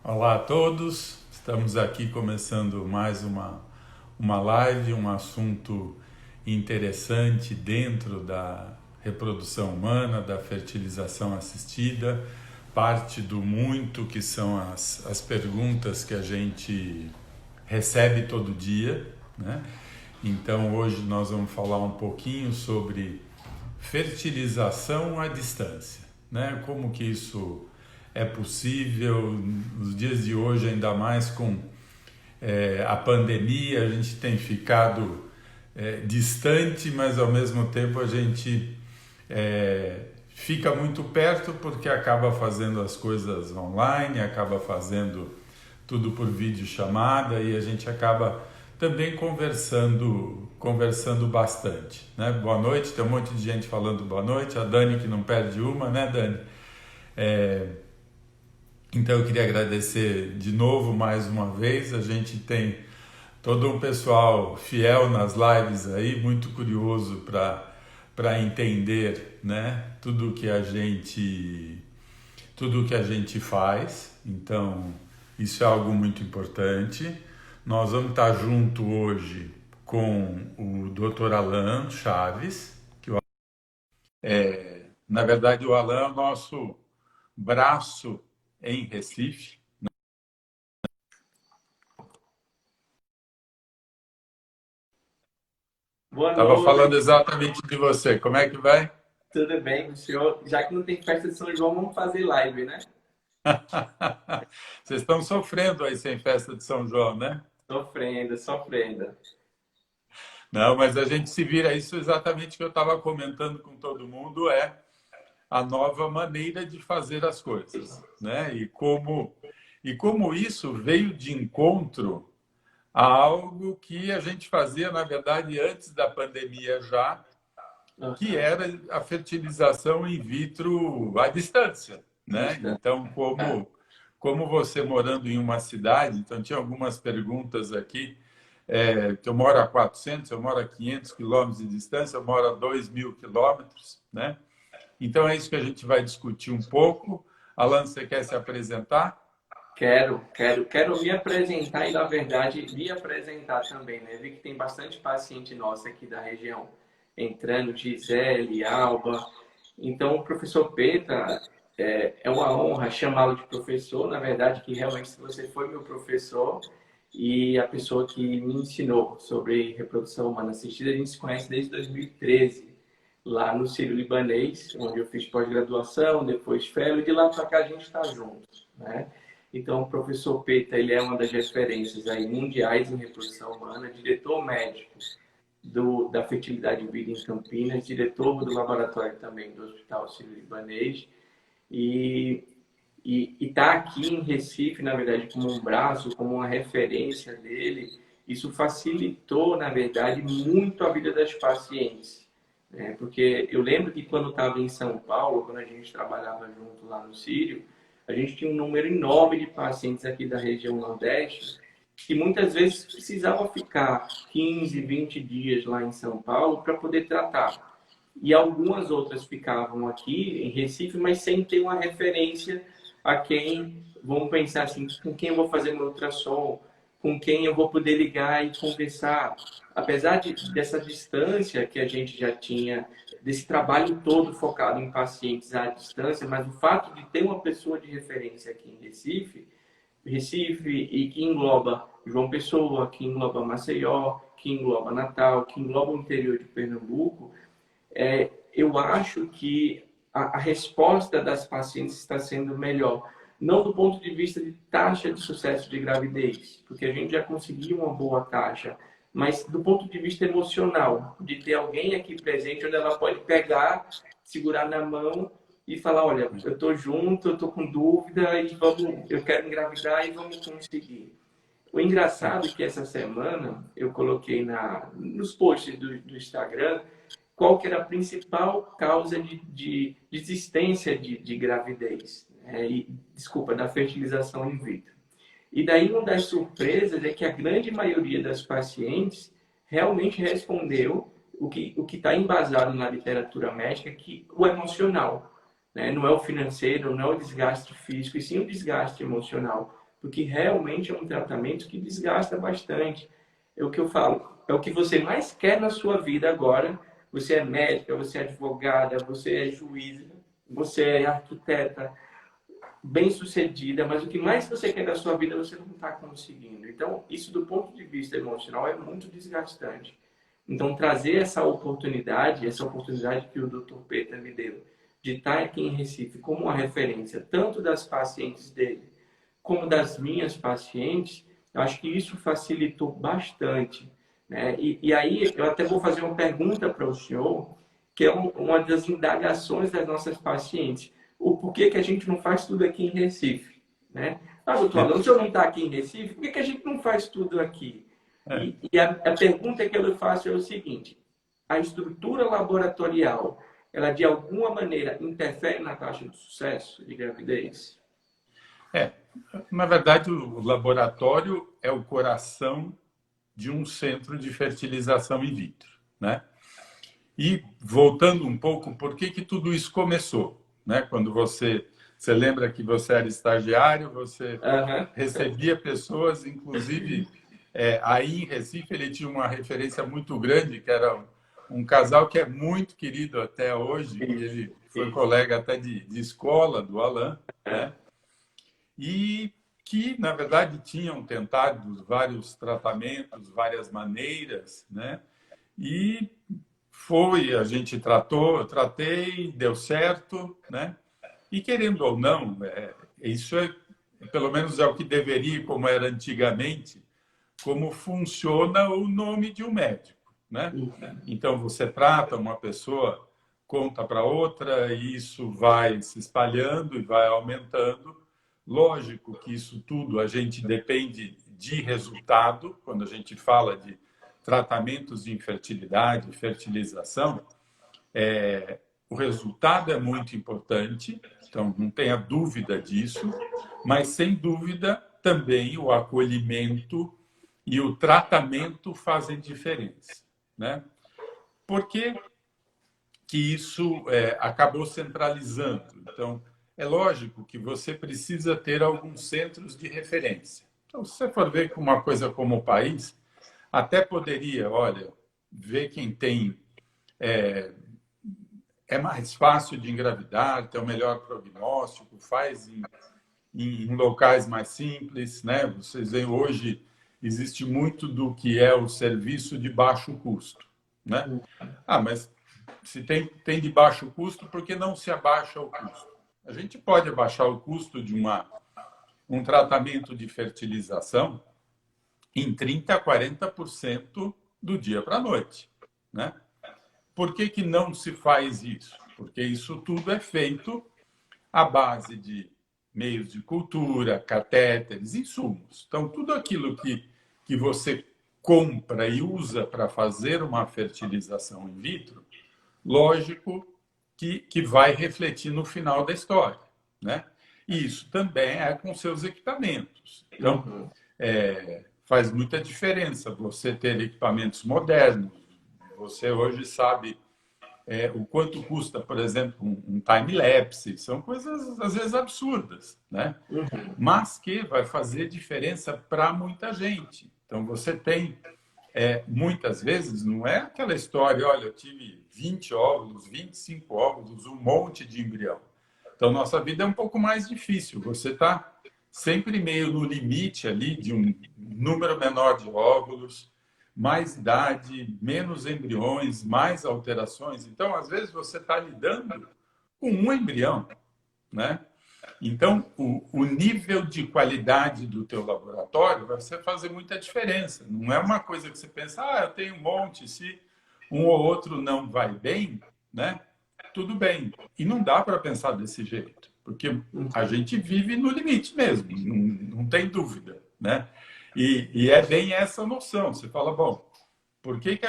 Olá a todos, estamos aqui começando mais uma live, um assunto interessante dentro da reprodução humana, da fertilização assistida, parte do muito que são as perguntas que a gente recebe todo dia, né? Então hoje nós vamos falar um pouquinho sobre fertilização à distância, né? Como que isso é possível nos dias de hoje, ainda mais com a pandemia, a gente tem ficado distante, mas ao mesmo tempo a gente fica muito perto porque acaba fazendo as coisas online, acaba fazendo tudo por videochamada e a gente acaba também conversando bastante, né? Boa noite, tem um monte de gente falando boa noite, a Dani que não perde uma, né, Dani? Então eu queria agradecer de novo mais uma vez. A gente tem todo um pessoal fiel nas lives aí, muito curioso para entender, né, tudo que a gente faz. Então isso é algo muito importante. Nós vamos estar junto hoje com o Dr. Alan Chaves, na verdade o Alan é o nosso braço em Recife. Boa Estava falando noite, exatamente de você. Como é que vai? tudo bem com o senhor? Já que não tem festa de São João, vamos fazer live, né? Vocês estão sofrendo aí sem festa de São João, né? Sofrendo, sofrendo. Não, mas a gente se vira. Isso exatamente que eu estava comentando com todo mundo é a nova maneira de fazer as coisas, né? E como isso veio de encontro a algo que a gente fazia, na verdade, antes da pandemia já, que Aham. era a fertilização in vitro à distância, né? Distante. Então, como você morando em uma cidade, então tinha algumas perguntas aqui, que eu moro a 400, eu moro a 500 quilômetros de distância, eu moro a 2.000 quilômetros, né? Então é isso que a gente vai discutir um pouco. Alan, você quer se apresentar? Quero me apresentar e, na verdade, lhe apresentar também, né? Vi que tem bastante paciente nossa aqui da região entrando, Gisele, Alba. Então, o professor Petra, é uma honra chamá-lo de professor, na verdade, que realmente você foi meu professor e a pessoa que me ensinou sobre reprodução humana assistida. A gente se conhece desde 2013, lá no Sírio-Libanês, onde eu fiz pós-graduação, depois fellow, e de lá para cá a gente está junto, né? Então, o professor Petra, ele é uma das referências aí mundiais em reprodução humana, diretor médico da Fertilidade e Vida em Campinas, diretor do laboratório também do Hospital Sírio-Libanês, e está aqui em Recife, na verdade, como um braço, como uma referência dele. Isso facilitou, na verdade, muito a vida das pacientes, né? Porque eu lembro que quando estava em São Paulo, quando a gente trabalhava junto lá no Sírio, a gente tinha um número enorme de pacientes aqui da região Nordeste que muitas vezes precisava ficar 15, 20 dias lá em São Paulo para poder tratar. E algumas outras ficavam aqui em Recife, mas sem ter uma referência a quem, vamos pensar assim, com quem eu vou fazer meu ultrassom, com quem eu vou poder ligar e conversar. Apesar dessa distância que a gente já tinha, desse trabalho todo focado em pacientes à distância, mas o fato de ter uma pessoa de referência aqui em Recife e que engloba João Pessoa, que engloba Maceió, que engloba Natal, que engloba o interior de Pernambuco, eu acho que a resposta das pacientes está sendo melhor. Não do ponto de vista de taxa de sucesso de gravidez, porque a gente já conseguiu uma boa taxa, mas do ponto de vista emocional, de ter alguém aqui presente onde ela pode pegar, segurar na mão e falar, olha, eu estou junto, eu estou com dúvida e eu quero engravidar e vamos conseguir. O engraçado é que essa semana eu coloquei nos posts do Instagram qual que era a principal causa de desistência de gravidez, né? Desculpa, da fertilização in vitro. E daí uma das surpresas é que a grande maioria das pacientes realmente respondeu o que está embasado na literatura médica, que o emocional, né? Não é o financeiro, não é o desgaste físico, e sim o desgaste emocional. porque realmente é um tratamento que desgasta bastante. É o que eu falo, é o que você mais quer na sua vida agora. Você é médica, você é advogada, você é juíza, você é arquiteta, bem-sucedida, mas o que mais você quer da sua vida você não está conseguindo. Então, isso do ponto de vista emocional é muito desgastante. Então, trazer essa oportunidade que o Dr. Peter me deu, de estar aqui em Recife como uma referência, tanto das pacientes dele, como das minhas pacientes, eu acho que isso facilitou bastante. Né? E aí, eu até vou fazer uma pergunta para o senhor, que é uma das indagações das nossas pacientes. O porquê que a gente não faz tudo aqui em Recife? Né? Ah, doutor Alan, o senhor não está aqui em Recife, por que a gente não faz tudo aqui? E a pergunta que eu faço é o seguinte: a estrutura laboratorial, ela de alguma maneira interfere na taxa de sucesso de gravidez? É, na verdade, o laboratório é o coração de um centro de fertilização in vitro, né? E voltando um pouco, por que tudo isso começou, né? Quando você lembra que você era estagiário, você recebia pessoas, inclusive aí em Recife ele tinha uma referência muito grande, que era um casal que é muito querido até hoje, que ele foi colega até de escola do Alan, né? E que, na verdade, tinham tentado vários tratamentos, várias maneiras, né? E a gente tratou, eu tratei, deu certo, né? E querendo ou não, isso pelo menos é o que deveria, como era antigamente, como funciona o nome de um médico, né? Então você trata uma pessoa, conta para outra, e isso vai se espalhando e vai aumentando. Lógico que isso tudo a gente depende de resultado, quando a gente fala de tratamentos de infertilidade, fertilização, o resultado é muito importante, então não tenha dúvida disso, mas sem dúvida também o acolhimento e o tratamento fazem diferença, né? Por que isso acabou centralizando? Então, é lógico que você precisa ter alguns centros de referência. Então, se você for ver com uma coisa como o país, até poderia, olha, ver quem tem é mais fácil de engravidar, tem o melhor prognóstico, faz em locais mais simples, né? Vocês veem hoje existe muito do que é o serviço de baixo custo, né? Ah, mas se tem de baixo custo, por que não se abaixa o custo? A gente pode abaixar o custo de um tratamento de fertilização em 30% a 40% do dia para a noite, né? Por que não se faz isso? Porque isso tudo é feito à base de meios de cultura, catéteres, insumos. Então, tudo aquilo que você compra e usa para fazer uma fertilização in vitro, lógico que vai refletir no final da história, né? E isso também é com seus equipamentos. Então, faz muita diferença você ter equipamentos modernos. Você hoje sabe o quanto custa, por exemplo, um time-lapse. São coisas, às vezes, absurdas, né? Mas que vai fazer diferença para muita gente. Então, você tem, muitas vezes, não é aquela história, olha, eu tive 20 óvulos, 25 óvulos, um monte de embrião. Então, nossa vida é um pouco mais difícil. Você está sempre meio no limite ali de um número menor de óvulos, mais idade, menos embriões, mais alterações. Então, às vezes, você está lidando com um embrião, né? Então, o nível de qualidade do teu laboratório vai fazer muita diferença. Não é uma coisa que você pensa, eu tenho um monte, se um ou outro não vai bem, né? Tudo bem. E não dá para pensar desse jeito, porque a gente vive no limite mesmo, não tem dúvida, né? E é bem essa noção. Você fala, bom, por que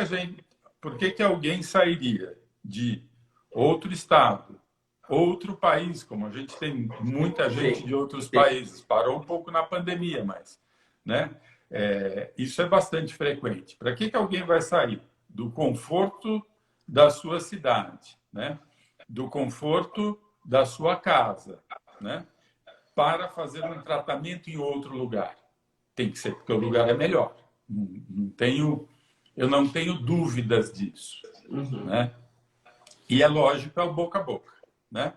alguém sairia de outro estado, outro país, como a gente tem muita gente de outros países, parou um pouco na pandemia, mas, né? Isso é bastante frequente. Para que alguém vai sair do conforto da sua cidade, né? Do conforto da sua casa, né? para fazer um tratamento em outro lugar. Tem que ser porque o lugar é melhor. Eu não tenho dúvidas disso, né? E é lógico, é o boca a boca, né?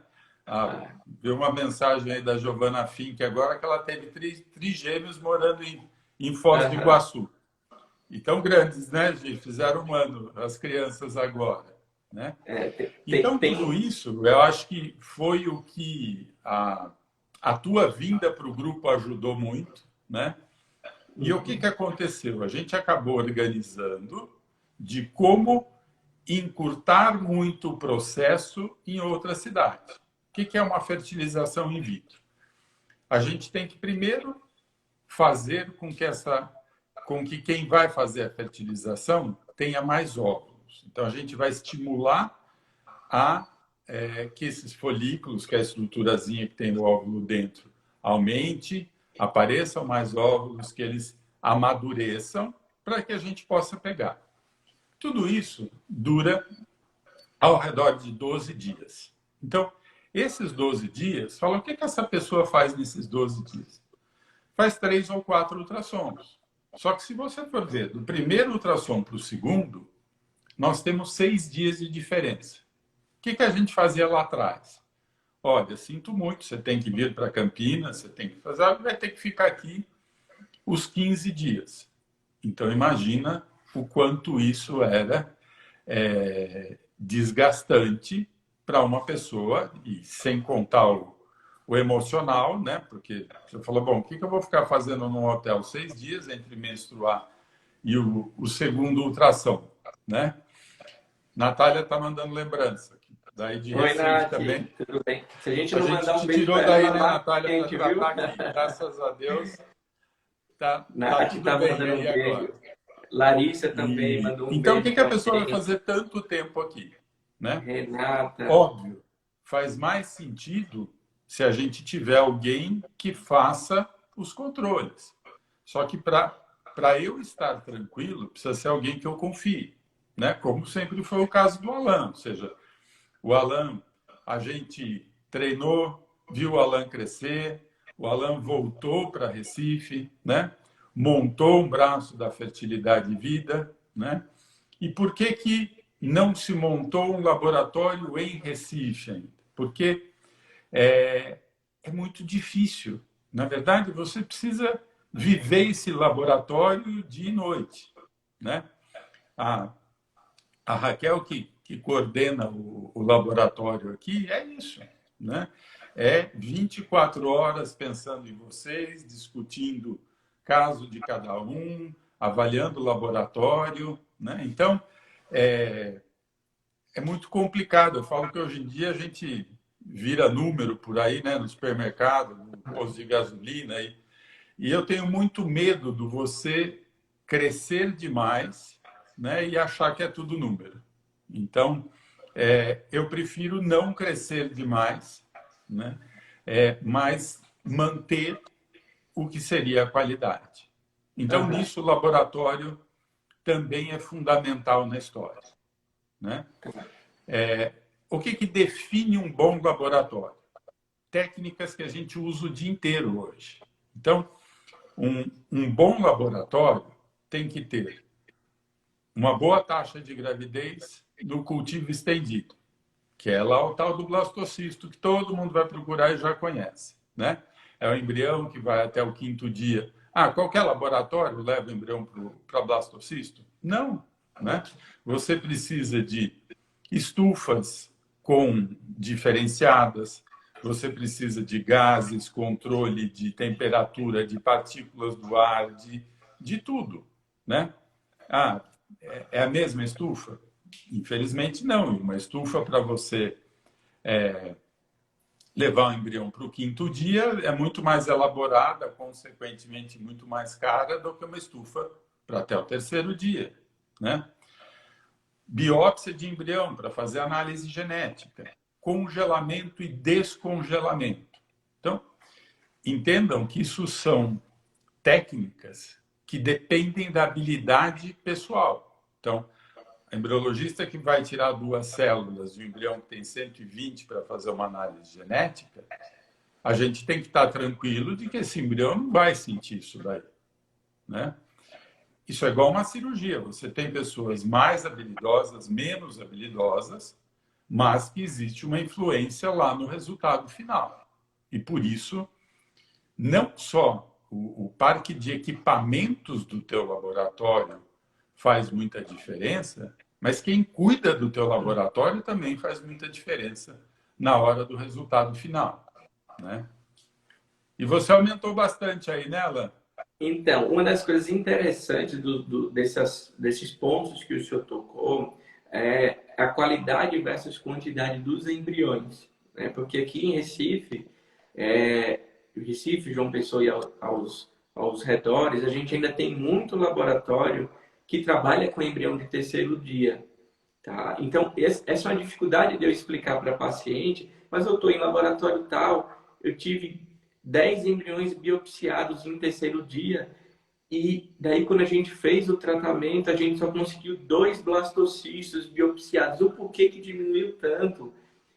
Viu uma mensagem aí da Giovana Fink agora que ela teve trigêmeos morando em Foz do Iguaçu. E tão grandes, né, Gi? Fizeram um ano as crianças agora, né? Então, tudo isso, eu acho que foi o que a tua vinda para o grupo ajudou muito, né? E o que aconteceu? A gente acabou organizando de como encurtar muito o processo em outra cidade. O que é uma fertilização in vitro? A gente tem que primeiro fazer com que quem vai fazer a fertilização tenha mais óvulos. Então a gente vai estimular que esses folículos, que é a estruturazinha que tem o óvulo dentro, aumente, apareçam mais óvulos, que eles amadureçam, para que a gente possa pegar. Tudo isso dura ao redor de 12 dias. Então, esses 12 dias, fala o que essa pessoa faz nesses 12 dias? Faz 3 ou 4 ultrassons. Só que se você for ver do primeiro ultrassom para o segundo, nós temos 6 dias de diferença. O que a gente fazia lá atrás? Olha, sinto muito, você tem que vir para Campinas, você tem que fazer, vai ter que ficar aqui os 15 dias. Então, imagina o quanto isso era desgastante para uma pessoa, e sem contar o emocional, né? Porque você falou, bom, o que eu vou ficar fazendo num hotel 6 dias entre menstruar e o segundo ultrassom, né? Natália está mandando lembrança. Daí de Oi, Recife Nath, também. tudo bem? Se a gente não mandar um te beijo tirou para daí, ela, né, Natália, gente, para viu? estar aqui. Graças a Deus. Tá Nath tudo tá bem mandando aí um beijo. agora. Larissa também mandou um Então, o beijo que a pra pessoa vai gente. fazer tanto tempo aqui? Né? Renata. Óbvio, faz mais sentido se a gente tiver alguém que faça os controles. Só que para eu estar tranquilo, precisa ser alguém que eu confie, né? Como sempre foi o caso do Alan. Ou seja, o Alan, a gente treinou, viu o Alan crescer, o Alan voltou para Recife, né? Montou um braço da Fertilidade e Vida, né? E por que não se montou um laboratório em Recife ainda? Porque é muito difícil. Na verdade, você precisa viver esse laboratório dia e noite, né? A Raquel, que coordena o laboratório aqui, é isso, né? É 24 horas pensando em vocês, discutindo caso de cada um, avaliando o laboratório, né? Então, é muito complicado. Eu falo que hoje em dia a gente vira número por aí, né? No supermercado, no posto de gasolina. E eu tenho muito medo de você crescer demais, né? E achar que é tudo número. Então, eu prefiro não crescer demais, né? Mas manter o que seria a qualidade. Então, nisso, o laboratório também é fundamental na história, né? O que define um bom laboratório? Técnicas que a gente usa o dia inteiro hoje. Então, um bom laboratório tem que ter uma boa taxa de gravidez no cultivo estendido, que é lá o tal do blastocisto, que todo mundo vai procurar e já conhece, né? É o embrião que vai até o 5º dia. Qualquer laboratório leva o embrião para blastocisto? Não, né? Você precisa de estufas diferenciadas, você precisa de gases, controle de temperatura, de partículas do ar, de tudo, né? É a mesma estufa? Infelizmente não. Uma estufa para você levar o embrião para o 5º dia é muito mais elaborada, consequentemente muito mais cara do que uma estufa para até o 3º dia, né? Biópsia de embrião para fazer análise genética, congelamento e descongelamento. Então, entendam que isso são técnicas que dependem da habilidade pessoal. Então, a embriologista que vai tirar 2 células de um embrião que tem 120 para fazer uma análise genética, a gente tem que estar tranquilo de que esse embrião não vai sentir isso daí, né? Isso é igual uma cirurgia. Você tem pessoas mais habilidosas, menos habilidosas, mas que existe uma influência lá no resultado final. E por isso, não só o parque de equipamentos do teu laboratório faz muita diferença, mas quem cuida do teu laboratório também faz muita diferença na hora do resultado final, né? E você aumentou bastante aí nela? Então, uma das coisas interessantes desses pontos que o senhor tocou é a qualidade versus quantidade dos embriões, né? Porque aqui em Recife, Recife, João Pessoa e aos redores, a gente ainda tem muito laboratório que trabalha com embrião de terceiro dia, tá? Então, essa é uma dificuldade de eu explicar para paciente, mas eu estou em laboratório tal, eu tive 10 embriões biopsiados em terceiro dia, e daí quando a gente fez o tratamento, a gente só conseguiu 2 blastocistos biopsiados. O porquê que diminuiu tanto?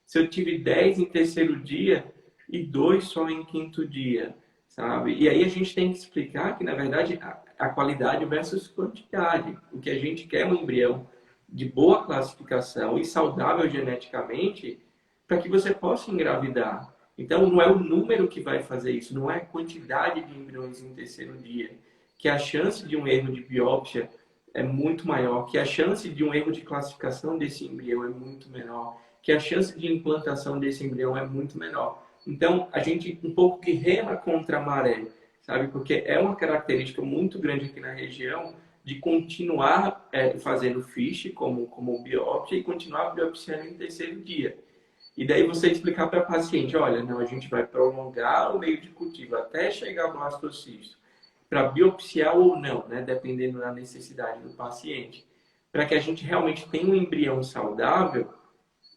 Se eu tive 10 em terceiro dia e 2 só em quinto dia, sabe? E aí a gente tem que explicar que, na verdade, a qualidade versus quantidade. O que a gente quer é um embrião de boa classificação e saudável geneticamente para que você possa engravidar. Então, não é o número que vai fazer isso, não é a quantidade de embriões em terceiro dia. Que a chance de um erro de biópsia é muito maior, que a chance de um erro de classificação desse embrião é muito menor, que a chance de implantação desse embrião é muito menor. Então, a gente um pouco que rema contra a maré, sabe? Porque é uma característica muito grande aqui na região de continuar fazendo FISH como biópsia e continuar biopsiando em terceiro dia. E daí você explicar para o paciente, olha, não, a gente vai prolongar o meio de cultivo até chegar ao blastocisto, para biopsiar ou não, né, dependendo da necessidade do paciente. Para que a gente realmente tenha um embrião saudável,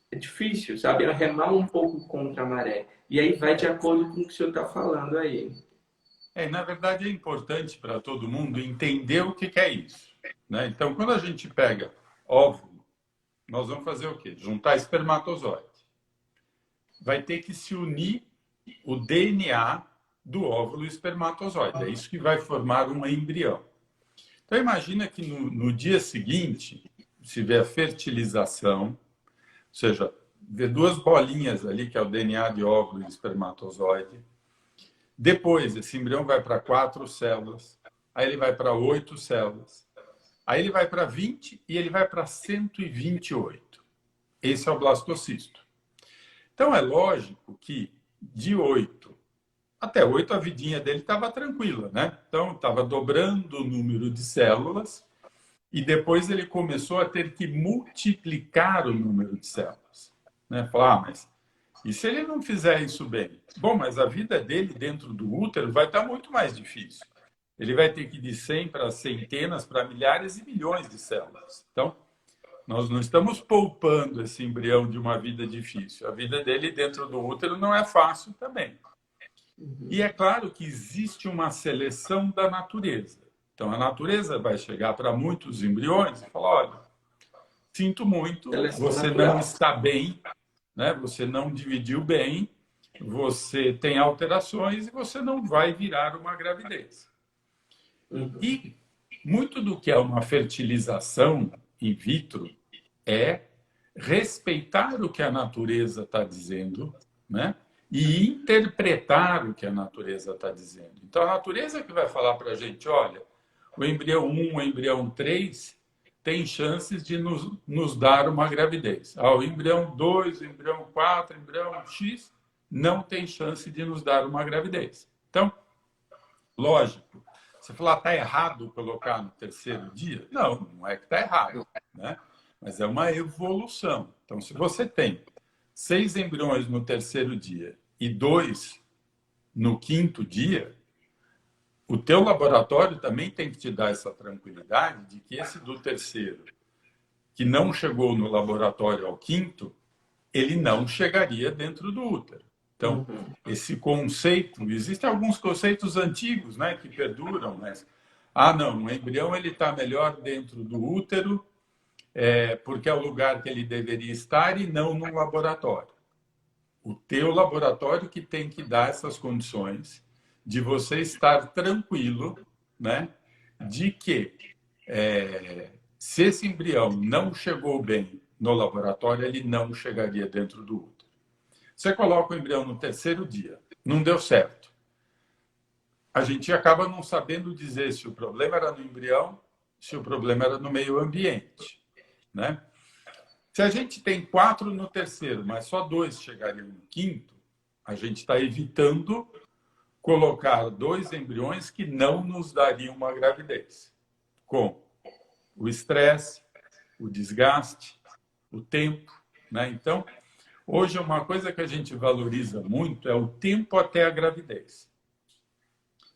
é difícil, sabe? É remar um pouco contra a maré. E aí vai de acordo com o que o senhor está falando aí. Na verdade, é importante para todo mundo entender o que é isso, né? Então, quando a gente pega óvulo, nós vamos fazer o quê? Juntar espermatozoide. Vai ter que se unir o DNA do óvulo e espermatozoide. É isso que vai formar um embrião. Então, imagina que no dia seguinte, se vê a fertilização, ou seja, vê duas bolinhas ali, que é o DNA de óvulo e espermatozoide. Depois, esse embrião vai para 4 células, aí ele vai para 8 células, aí ele vai para 20 e ele vai para 128. Esse é o blastocisto. Então, é lógico que de 8 até 8 a vidinha dele estava tranquila, né? Então, estava dobrando o número de células e depois ele começou a ter que multiplicar o número de células, né? Falar, mas e se ele não fizer isso bem? Bom, mas a vida dele dentro do útero vai estar muito mais difícil. Ele vai ter que ir de 100 para centenas, para milhares e milhões de células. Então, nós não estamos poupando esse embrião de uma vida difícil. A vida dele dentro do útero não é fácil também. E é claro que existe uma seleção da natureza. Então, a natureza vai chegar para muitos embriões e falar, olha, sinto muito, Seleção você natural. não está bem, né? Você não dividiu bem, você tem alterações e você não vai virar uma gravidez. E muito do que é uma fertilização in vitro é respeitar o que a natureza está dizendo, né? E interpretar o que a natureza está dizendo. Então, a natureza que vai falar para a gente, olha, o embrião 1, o embrião 3 tem chances de nos dar uma gravidez. O embrião 2, o embrião 4, o embrião X não tem chance de nos dar uma gravidez. Então, lógico, você falar, está errado colocar no terceiro dia? Não, não é que está errado, né? Mas é uma evolução. Então, se você tem 6 embriões no terceiro dia e 2 no quinto dia, o teu laboratório também tem que te dar essa tranquilidade de que esse do terceiro, que não chegou no laboratório ao quinto, ele não chegaria dentro do útero. Então, esse conceito, existem alguns conceitos antigos, né, que perduram, mas não, o embrião ele está melhor dentro do útero, porque é o lugar que ele deveria estar e não no laboratório. o teu laboratório que tem que dar essas condições de você estar tranquilo, né, de que se esse embrião não chegou bem no laboratório, ele não chegaria dentro do útero. Você coloca o embrião no terceiro dia, não deu certo. A gente acaba não sabendo dizer se o problema era no embrião, se o problema era no meio ambiente, né? Se a gente tem 4 no terceiro, mas só 2 chegariam no quinto, a gente está evitando colocar 2 embriões que não nos dariam uma gravidez, com o estresse, o desgaste, o tempo, né? Então, hoje uma coisa que a gente valoriza muito é o tempo até a gravidez.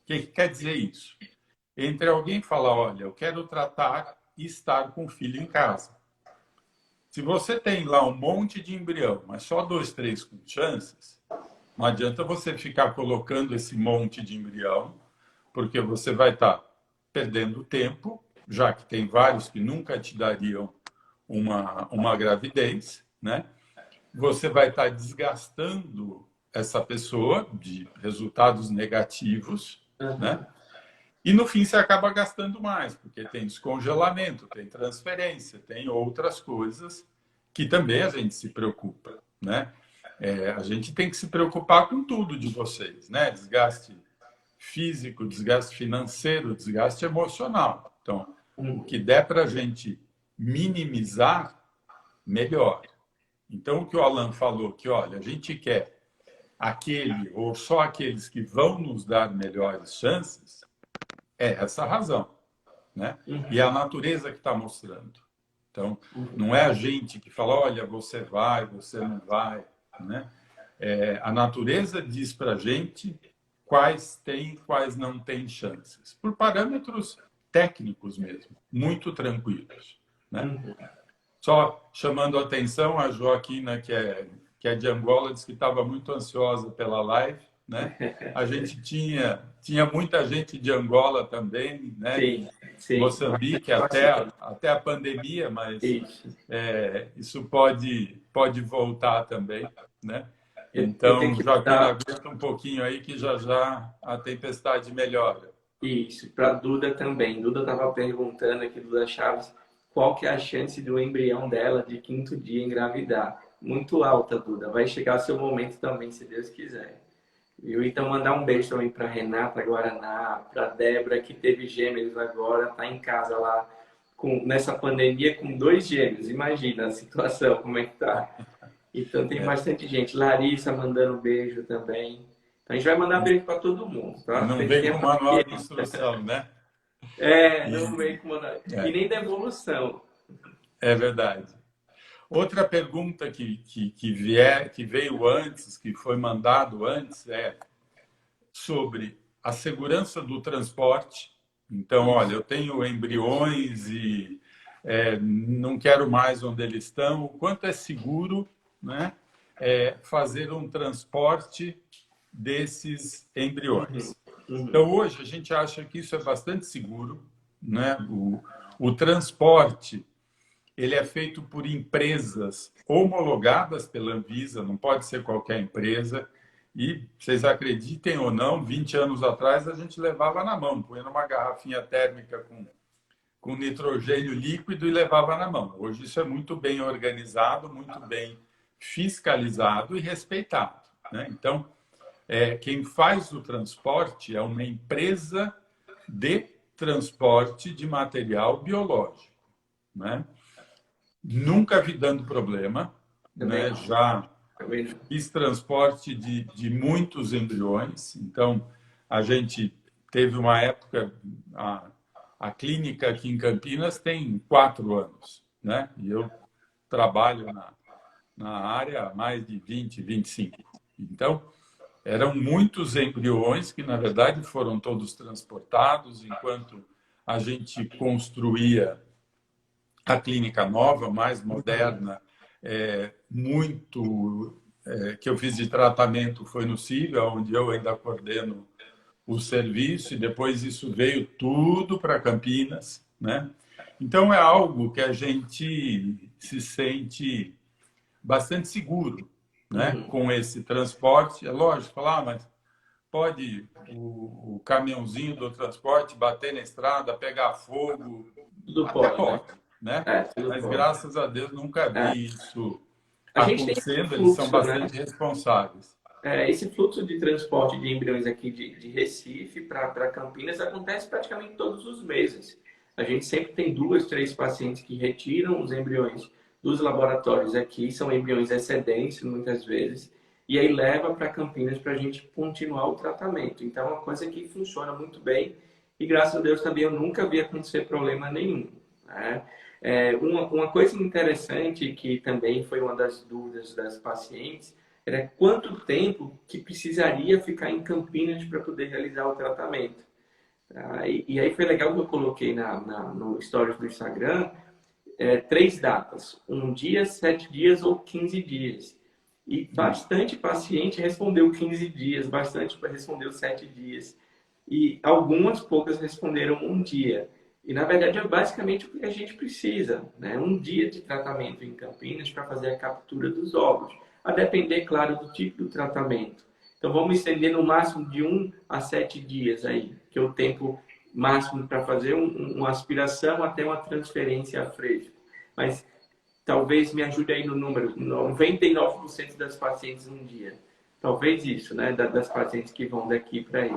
O que quer dizer isso? Entre alguém falar, olha, eu quero tratar e estar com o filho em casa. Se você tem lá um monte de embrião, mas só 2, 3 com chances, não adianta você ficar colocando esse monte de embrião, porque você vai estar perdendo tempo, já que tem vários que nunca te dariam uma gravidez, né? Você vai estar desgastando essa pessoa de resultados negativos, né? E no fim você acaba gastando mais, porque tem descongelamento, tem transferência, tem outras coisas que também a gente se preocupa, né? A gente tem que se preocupar com tudo de vocês, né? Desgaste físico, desgaste financeiro, desgaste emocional. Então, o que der para a gente minimizar, melhor. Então, o que o Alan falou, que olha, a gente quer aquele ou só aqueles que vão nos dar melhores chances, é essa a razão, né? E é a natureza que está mostrando. Então, não é a gente que fala, olha, você vai, você não vai, né? A natureza diz para a gente quais tem, quais não tem chances, por parâmetros técnicos mesmo, muito tranquilos, né? Só chamando a atenção, a Joaquina, que é de Angola, disse que estava muito ansiosa pela live, né? A gente tinha muita gente de Angola também, né? Sim, sim. Moçambique até a pandemia, mas isso pode voltar também, né? Então, Joaquina, aguenta um pouquinho aí que já já a tempestade melhora. Isso, para Duda também. Duda estava perguntando aqui, Duda Chaves, qual que é a chance do embrião dela de quinto dia engravidar? Muito alta, Duda. Vai chegar o seu momento também, se Deus quiser. Viu? Então, mandar um beijo também para Renata Guaraná, para Débora, que teve gêmeos agora, está em casa lá nessa pandemia com 2 gêmeos. Imagina a situação, como é que tá. Então, tem bastante gente. Larissa mandando um beijo também. Então, a gente vai mandar beijo para todo mundo, tá? Não vem com manual de instrução, né? Não vem com manual. E nem devolução. É verdade. Outra pergunta que veio antes, que foi mandado antes, é sobre a segurança do transporte. Então, olha, eu tenho embriões e não quero mais onde eles estão. O quanto é seguro, né, fazer um transporte desses embriões? Então, hoje, a gente acha que isso é bastante seguro, né? O transporte ele é feito por empresas homologadas pela Anvisa, não pode ser qualquer empresa. E, vocês acreditem ou não, 20 anos atrás a gente levava na mão, punha numa garrafinha térmica com nitrogênio líquido e levava na mão. Hoje isso é muito bem organizado, muito bem fiscalizado e respeitado, né? Então, quem faz o transporte é uma empresa de transporte de material biológico, né? Nunca vi dando problema, né? Já fiz transporte de muitos embriões, então a gente teve uma época, a clínica aqui em Campinas tem 4 anos, né? E eu trabalho na área há mais de 20, 25. Então, eram muitos embriões que, na verdade, foram todos transportados enquanto a gente construía a clínica nova, mais moderna, que eu fiz de tratamento foi no Sírio, onde eu ainda coordeno o serviço, e depois isso veio tudo para Campinas, né? Então, é algo que a gente se sente bastante seguro, né? Com esse transporte. É lógico, falar, mas pode o caminhãozinho do transporte bater na estrada, pegar fogo, Tudo até pode, né? pode, né? Tudo Mas pode. graças a Deus nunca É. vi isso A gente tem esse acontecendo, eles são fluxo, né? bastante responsáveis. Esse fluxo de transporte de embriões aqui de Recife para Campinas acontece praticamente todos os meses. A gente sempre tem 2, 3 pacientes que retiram os embriões dos laboratórios aqui, são embriões excedentes muitas vezes, e aí leva para Campinas para a gente continuar o tratamento. Então é uma coisa que funciona muito bem e graças a Deus também eu nunca vi acontecer problema nenhum, né? Uma coisa interessante que também foi uma das dúvidas das pacientes era quanto tempo que precisaria ficar em Campinas para poder realizar o tratamento. E aí foi legal que eu coloquei no stories do Instagram 3 datas, 1 dia, 7 dias ou 15 dias. E bastante paciente respondeu 15 dias, bastante respondeu 7 dias. E algumas poucas responderam 1 dia. E na verdade é basicamente o que a gente precisa, né? 1 dia de tratamento em Campinas para fazer a captura dos óvulos. A depender, claro, do tipo do tratamento. Então vamos estender no máximo de 1 a 7 dias aí, que é o tempo máximo para fazer uma aspiração até uma transferência a fresco. Mas talvez me ajude aí no número, 99% das pacientes 1 dia. Talvez isso, né? Das pacientes que vão daqui para aí.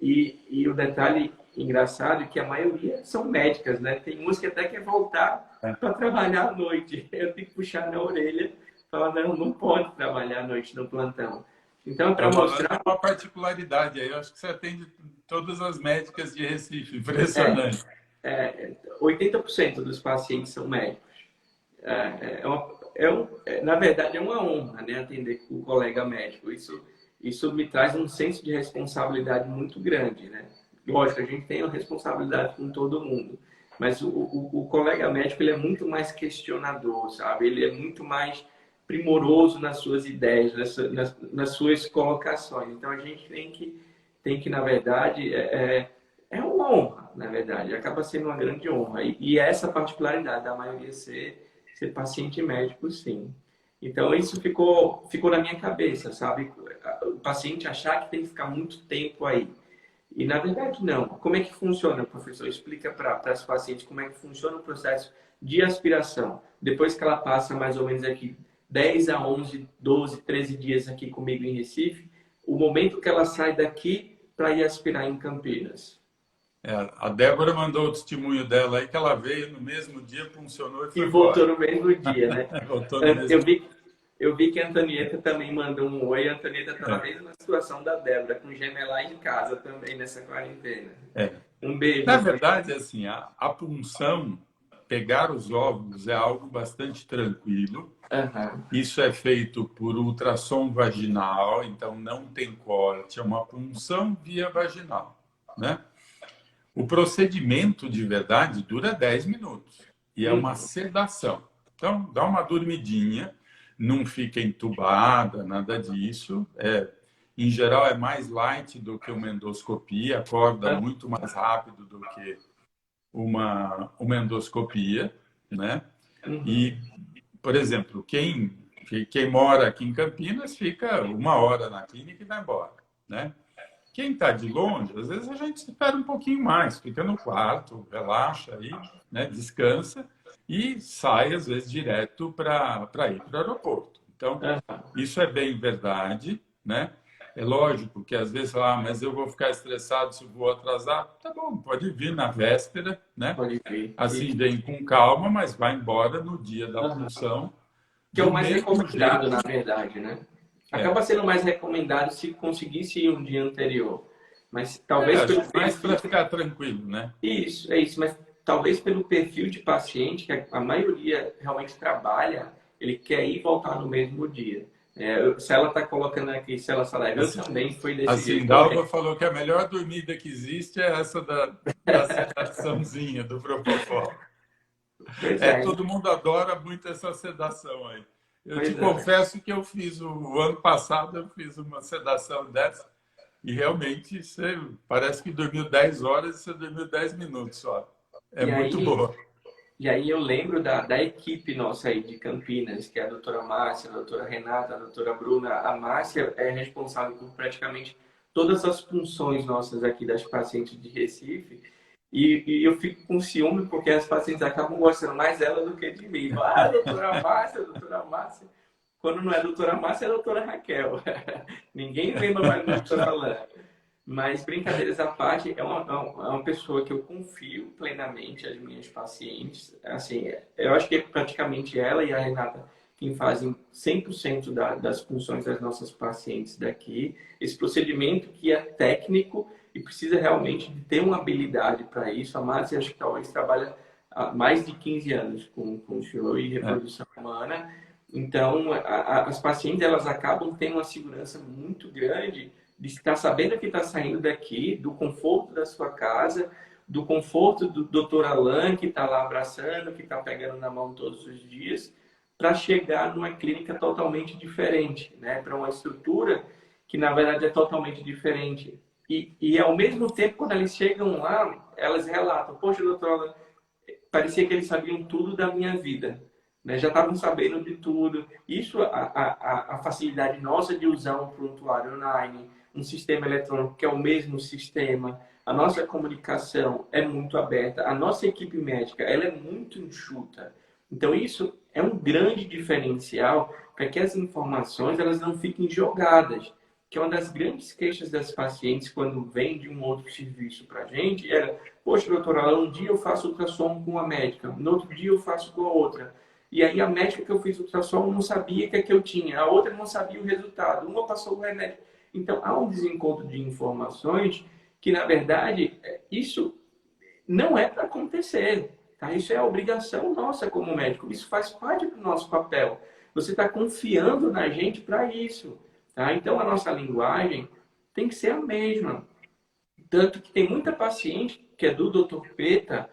E o detalhe engraçado é que a maioria são médicas, né? Tem umas que até quer voltar para trabalhar à noite. Eu tenho que puxar na orelha, falar, não pode trabalhar à noite no plantão. Então, para mostrar... uma particularidade aí, eu acho que você atende todas as médicas de Recife, impressionante. 80% dos pacientes são médicos. Na verdade, é uma honra, né, atender o colega médico. Isso me traz um senso de responsabilidade muito grande, né? Lógico, a gente tem uma responsabilidade com todo mundo, mas o colega médico ele é muito mais questionador, sabe? Ele é muito mais primoroso nas suas ideias, nas suas colocações. Então, a gente tem que na verdade, é uma honra, na verdade. Acaba sendo uma grande honra. E essa particularidade da maioria ser paciente médico, sim. Então, isso ficou na minha cabeça, sabe? O paciente achar que tem que ficar muito tempo aí. E, na verdade, não. Como é que funciona, professor? Explica para as pacientes como é que funciona o processo de aspiração. Depois que ela passa mais ou menos aqui 10 a 11, 12, 13 dias aqui comigo em Recife, o momento que ela sai daqui para ir aspirar em Campinas. A Débora mandou o testemunho dela aí, que ela veio no mesmo dia, funcionou e foi voltou embora. no mesmo dia, né? Voltou no mesmo dia. Eu vi que a Antonieta também mandou um oi. A Antonieta está na mesma situação da Débora, com gemelar em casa também nessa quarentena. Um beijo. Na verdade, assim, a punção, pegar os óvulos é algo bastante tranquilo. Isso é feito por ultrassom vaginal, então não tem corte, é uma punção via vaginal, né? O procedimento de verdade dura 10 minutos e é uma sedação. Então, dá uma dormidinha, não fica entubada, nada disso. Em geral, é mais light do que uma endoscopia, acorda muito mais rápido do que uma endoscopia, né? E, por exemplo, quem mora aqui em Campinas fica 1 hora na clínica e vai embora, né? Quem está de longe, às vezes a gente espera um pouquinho mais, fica no quarto, relaxa aí, né, descansa e sai, às vezes, direto para ir para o aeroporto. Então, isso é bem verdade, né? É lógico que às vezes, mas eu vou ficar estressado se eu vou atrasar. Tá bom, pode vir na véspera, né? Pode vir. Assim, vem com calma, mas vai embora no dia da punção. Que é o mais recomendado, na verdade, né? Acaba sendo mais recomendado se conseguisse ir um dia anterior. Mas talvez pelo mais para ficar tranquilo, né? Isso, é isso. Mas talvez pelo perfil de paciente, que a maioria realmente trabalha, ele quer ir e voltar no mesmo dia. Se ela está colocando aqui, se ela salário, eu também fui desse jeito. A Dalva falou que a melhor dormida que existe é essa da sedaçãozinha do Propofol. Todo mundo adora muito essa sedação aí. Eu te confesso que eu fiz o ano passado, eu fiz uma sedação dessa e realmente parece que dormiu 10 horas e você dormiu 10 minutos só. É muito boa. E aí eu lembro da equipe nossa aí de Campinas, que é a doutora Márcia, a doutora Renata, a doutora Bruna. A Márcia é responsável por praticamente todas as funções nossas aqui das pacientes de Recife. E eu fico com ciúme porque as pacientes acabam gostando mais dela do que de mim. Ah, doutora Márcia, doutora Márcia. Quando não é doutora Márcia, é doutora Raquel. Ninguém lembra mais da doutora Alain. Mas, brincadeiras à parte, é uma pessoa que eu confio plenamente, as minhas pacientes. Assim, eu acho que é praticamente ela e a Renata quem fazem 100% das funções das nossas pacientes daqui. Esse procedimento que é técnico e precisa realmente de ter uma habilidade para isso. A Márcia, acho que talvez trabalha há mais de 15 anos com chirurgia e reprodução humana. Então, as pacientes, elas acabam tendo uma segurança muito grande de estar sabendo que está saindo daqui, do conforto da sua casa, do conforto do Dr. Alain, que está lá abraçando, que está pegando na mão todos os dias, para chegar numa clínica totalmente diferente, né? Para uma estrutura que, na verdade, é totalmente diferente. E, ao mesmo tempo, quando eles chegam lá, elas relatam, poxa, doutor Alain, parecia que eles sabiam tudo da minha vida. Né? Já estavam sabendo de tudo. Isso, a facilidade nossa de usar um prontuário online, um sistema eletrônico que é o mesmo sistema, a nossa comunicação é muito aberta, a nossa equipe médica ela é muito enxuta. Então isso é um grande diferencial para que as informações elas não fiquem jogadas, que é uma das grandes queixas das pacientes quando vem de um outro serviço para a gente, era, poxa, doutora, um dia eu faço ultrassom com a médica, no outro dia eu faço com a outra. E aí a médica que eu fiz ultrassom não sabia que é que eu tinha, a outra não sabia o resultado, uma passou o remédio. Então, há um desencontro de informações que, na verdade, isso não é para acontecer. Tá? Isso é a obrigação nossa como médico. Isso faz parte do nosso papel. Você está confiando na gente para isso. Tá? Então, a nossa linguagem tem que ser a mesma. Tanto que tem muita paciente que é do Dr. Peta,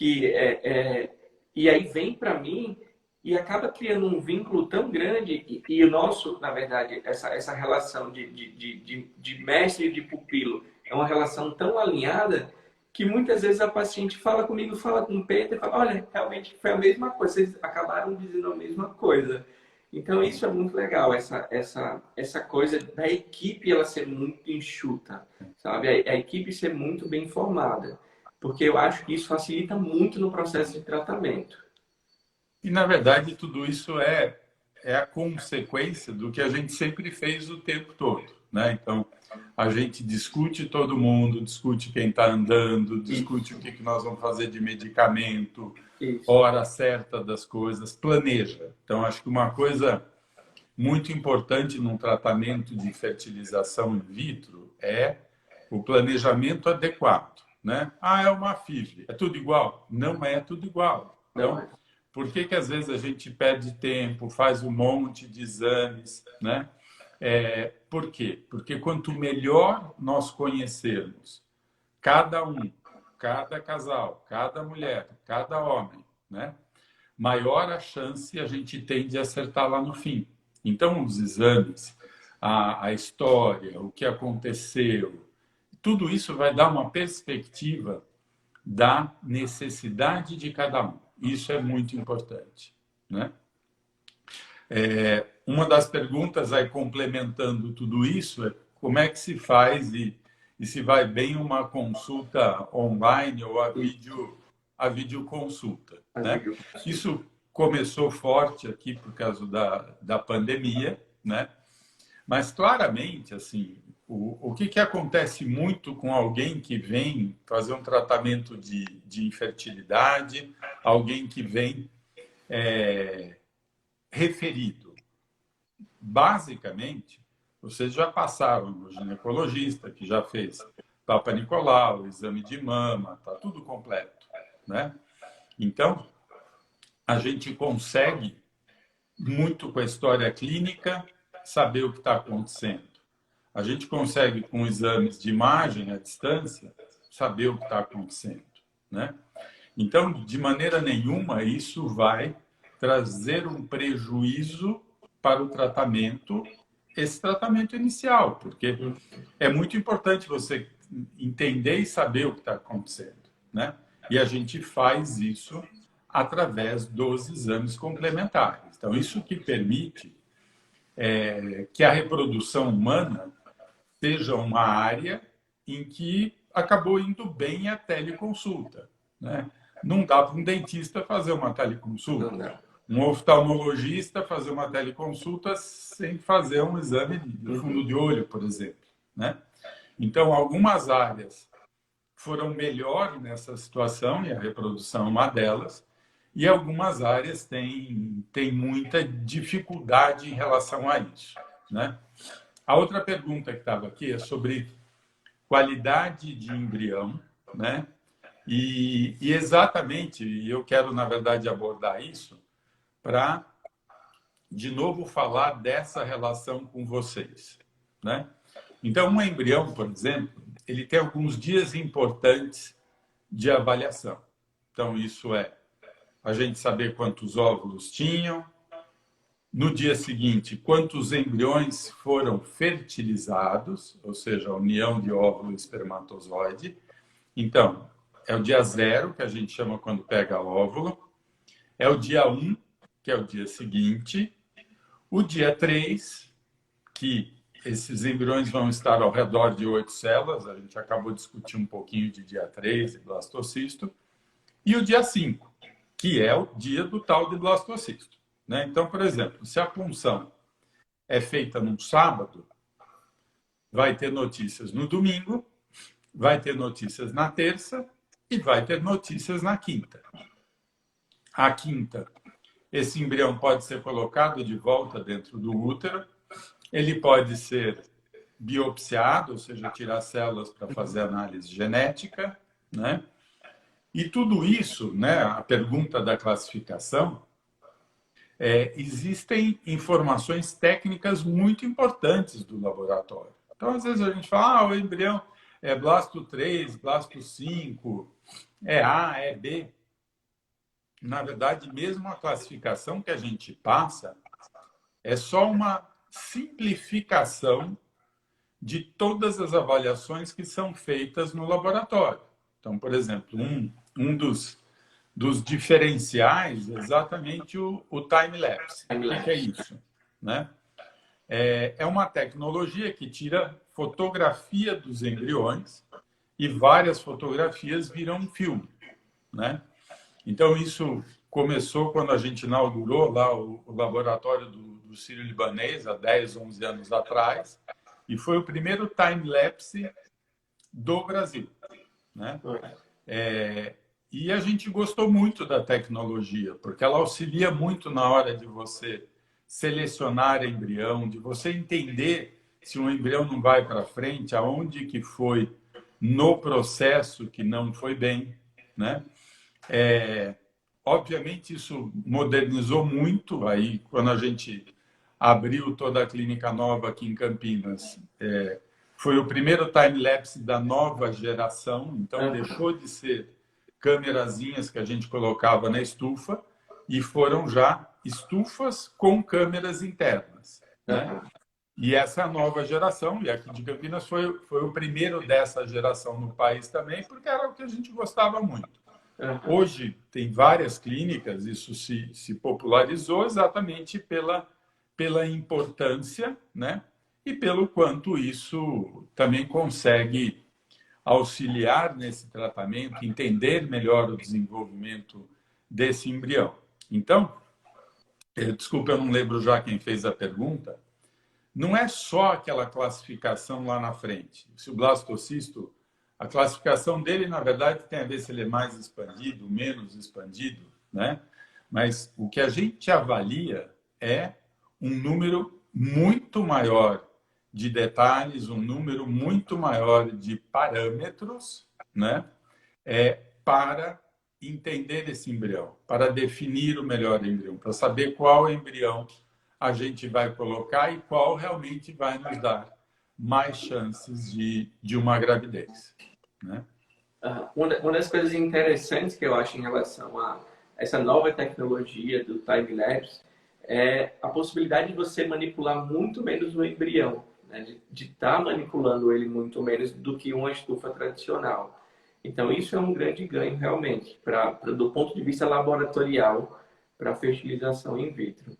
e aí vem para mim e acaba criando um vínculo tão grande, e o nosso, na verdade, essa relação de mestre e de pupilo é uma relação tão alinhada que muitas vezes a paciente fala comigo, fala com o Peter e fala, olha, realmente foi a mesma coisa, vocês acabaram dizendo a mesma coisa. Então isso é muito legal, essa coisa da equipe ela ser muito enxuta, sabe? A equipe ser muito bem formada, porque eu acho que isso facilita muito no processo de tratamento. E, na verdade, tudo isso é a consequência do que a gente sempre fez o tempo todo, né? Então, a gente discute todo mundo, discute quem está andando, discute o que nós vamos fazer de medicamento, Isso. hora certa das coisas, planeja. Então, acho que uma coisa muito importante num tratamento de fertilização in vitro é o planejamento adequado, né? Ah, é uma FIV. É tudo igual? Não é tudo igual. Então, por que às vezes a gente perde tempo, faz um monte de exames, né? Por quê? Porque quanto melhor nós conhecermos cada um, cada casal, cada mulher, cada homem, né? Maior a chance a gente tem de acertar lá no fim. Então, os exames, a história, o que aconteceu, tudo isso vai dar uma perspectiva da necessidade de cada um. Isso é muito importante, né? Uma das perguntas aí complementando tudo isso é como é que se faz e se vai bem uma consulta online ou a videoconsulta, né? Isso começou forte aqui por causa da pandemia, né? Mas claramente, assim, o que acontece muito com alguém que vem fazer um tratamento de infertilidade, alguém que vem referido? Basicamente, vocês já passaram no ginecologista, que já fez Papa Nicolau, exame de mama, está tudo completo, né? Então, a gente consegue, muito com a história clínica, saber o que está acontecendo. A gente consegue, com exames de imagem à distância, saber o que está acontecendo, né? Então, de maneira nenhuma, isso vai trazer um prejuízo para o tratamento, esse tratamento inicial, porque é muito importante você entender e saber o que está acontecendo, né? E a gente faz isso através dos exames complementares. Então, isso que permite que a reprodução humana seja uma área em que acabou indo bem a teleconsulta, né? Não dá para um dentista fazer uma teleconsulta, um oftalmologista fazer uma teleconsulta sem fazer um exame de fundo de olho, por exemplo, né? Então, algumas áreas foram melhor nessa situação, e a reprodução é uma delas, e algumas áreas têm muita dificuldade em relação a isso, né? A outra pergunta que estava aqui é sobre qualidade de embrião, né? E exatamente, eu quero, na verdade, abordar isso para, de novo, falar dessa relação com vocês, né? Então, um embrião, por exemplo, ele tem alguns dias importantes de avaliação. Então, isso é a gente saber quantos óvulos tinham, no dia seguinte, quantos embriões foram fertilizados, ou seja, a união de óvulo e espermatozoide. Então, é o dia 0, que a gente chama quando pega óvulo, é o dia 1, que é o dia seguinte, o dia 3, que esses embriões vão estar ao redor de 8 células, a gente acabou de discutir um pouquinho de dia 3 e blastocisto, e o dia 5, que é o dia do tal de blastocisto, né? Então, por exemplo, se a punção é feita num sábado, vai ter notícias no domingo, vai ter notícias na terça e vai ter notícias na quinta. A quinta, esse embrião pode ser colocado de volta dentro do útero, ele pode ser biopsiado, ou seja, tirar células para fazer análise genética, né? E tudo isso, né, a pergunta da classificação, existem informações técnicas muito importantes do laboratório. Então, às vezes a gente fala, o embrião é blasto 3, blasto 5, é A, é B. Na verdade, mesmo a classificação que a gente passa é só uma simplificação de todas as avaliações que são feitas no laboratório. Então, por exemplo, um dos diferenciais é exatamente o time-lapse. O que é isso? Né? É uma tecnologia que tira fotografia dos embriões e várias fotografias viram um filme, né? Então, isso começou quando a gente inaugurou lá o laboratório do Sírio-Libanês, há 10, 11 anos atrás, e foi o primeiro time-lapse do Brasil, né? E a gente gostou muito da tecnologia, porque ela auxilia muito na hora de você selecionar embrião, de você entender se um embrião não vai para frente, aonde que foi no processo que não foi bem, né? Obviamente, isso modernizou muito. Aí, quando a gente abriu toda a clínica nova aqui em Campinas, foi o primeiro time-lapse da nova geração, então deixou de ser câmerazinhas que a gente colocava na estufa e foram já estufas com câmeras internas, né? E essa nova geração, e aqui de Campinas foi o primeiro dessa geração no país também, porque era o que a gente gostava muito. Hoje tem várias clínicas, isso se popularizou exatamente pela importância, né? E pelo quanto isso também consegue auxiliar nesse tratamento, entender melhor o desenvolvimento desse embrião. Então, desculpa, eu não lembro já quem fez a pergunta, não é só aquela classificação lá na frente. Se o blastocisto, a classificação dele, na verdade, tem a ver se ele é mais expandido, menos expandido, né? Mas o que a gente avalia é um número muito maior de detalhes, um número muito maior de parâmetros, né? Para entender esse embrião, para definir o melhor embrião, para saber qual embrião a gente vai colocar e qual realmente vai nos dar mais chances de uma gravidez, né? Uma das coisas interessantes que eu acho em relação a essa nova tecnologia do time-lapse é a possibilidade de você manipular muito menos o embrião, né? De estar manipulando ele muito menos do que uma estufa tradicional. Então, isso é um grande ganho, realmente, do ponto de vista laboratorial, para a fertilização in vitro.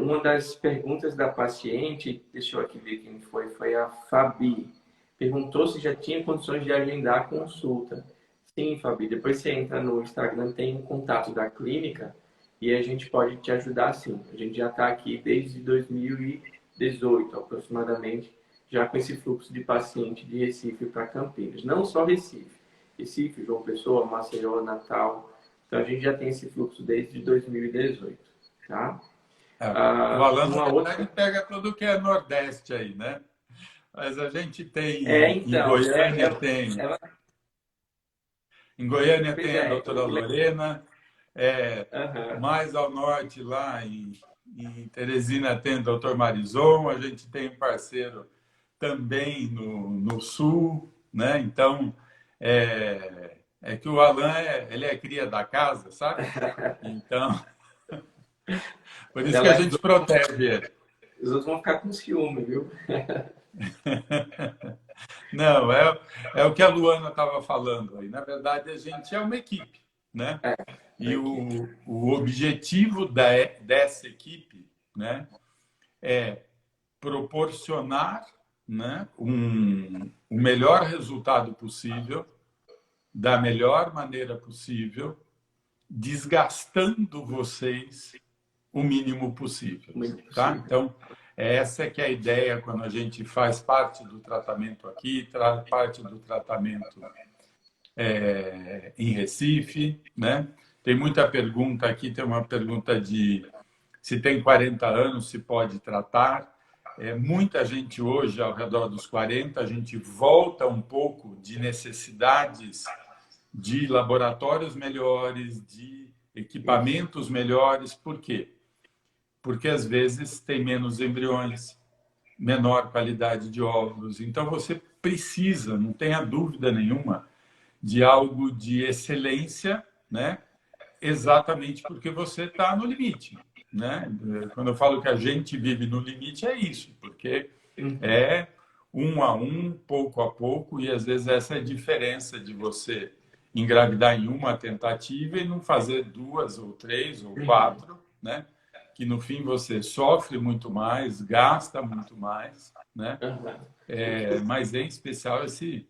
Uma das perguntas da paciente, deixa eu aqui ver quem foi a Fabi. Perguntou se já tinha condições de agendar a consulta. Sim, Fabi, depois você entra no Instagram, tem um contato da clínica e a gente pode te ajudar sim. A gente já está aqui desde 2018, aproximadamente, já com esse fluxo de paciente de Recife para Campinas. Não só Recife. Recife, João Pessoa, Maceió, Natal. Então a gente já tem esse fluxo desde 2018, tá? O Alan, na verdade, Outra... pega tudo que é Nordeste aí, né? Mas a gente tem, em então, Goiânia tem, ela... em Goiânia Pois tem a doutora Lorena, Uhum. mais ao norte, lá em Teresina, tem o doutor Marison, a gente tem um parceiro também no sul, né? Então, é que o Alan, ele é cria da casa, sabe? Então, por isso que a Ela... gente protege ele. Os outros vão ficar com ciúme, viu? Não, é o que a Luana estava falando aí. Na verdade, a gente é uma equipe, né? E o objetivo dessa equipe, né, é proporcionar, né, o melhor resultado possível, da melhor maneira possível, desgastando vocês o mínimo possível, tá? Então, essa é que é a ideia quando a gente faz parte do tratamento aqui, parte do tratamento em Recife, né? Tem muita pergunta aqui, tem uma pergunta de se tem 40 anos, se pode tratar. Muita gente hoje, ao redor dos 40, a gente volta um pouco de necessidades de laboratórios melhores, de equipamentos melhores. Por quê? Porque às vezes tem menos embriões, menor qualidade de óvulos. Então você precisa, não tenha dúvida nenhuma, de algo de excelência, né? Exatamente porque você está no limite, né? Quando eu falo que a gente vive no limite, é isso, porque é um a um, pouco a pouco, e às vezes essa é a diferença de você engravidar em uma tentativa e não fazer duas ou três ou quatro, né? Que no fim você sofre muito mais, gasta muito mais, né? Mas em especial esse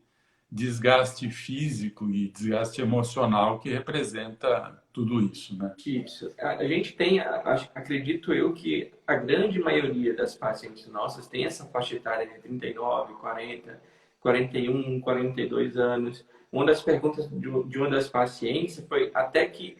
desgaste físico e desgaste emocional que representa tudo isso, né? Isso. A gente tem, acredito eu, que a grande maioria das pacientes nossas tem essa faixa etária de 39, 40, 41, 42 anos. Uma das perguntas de uma das pacientes foi até que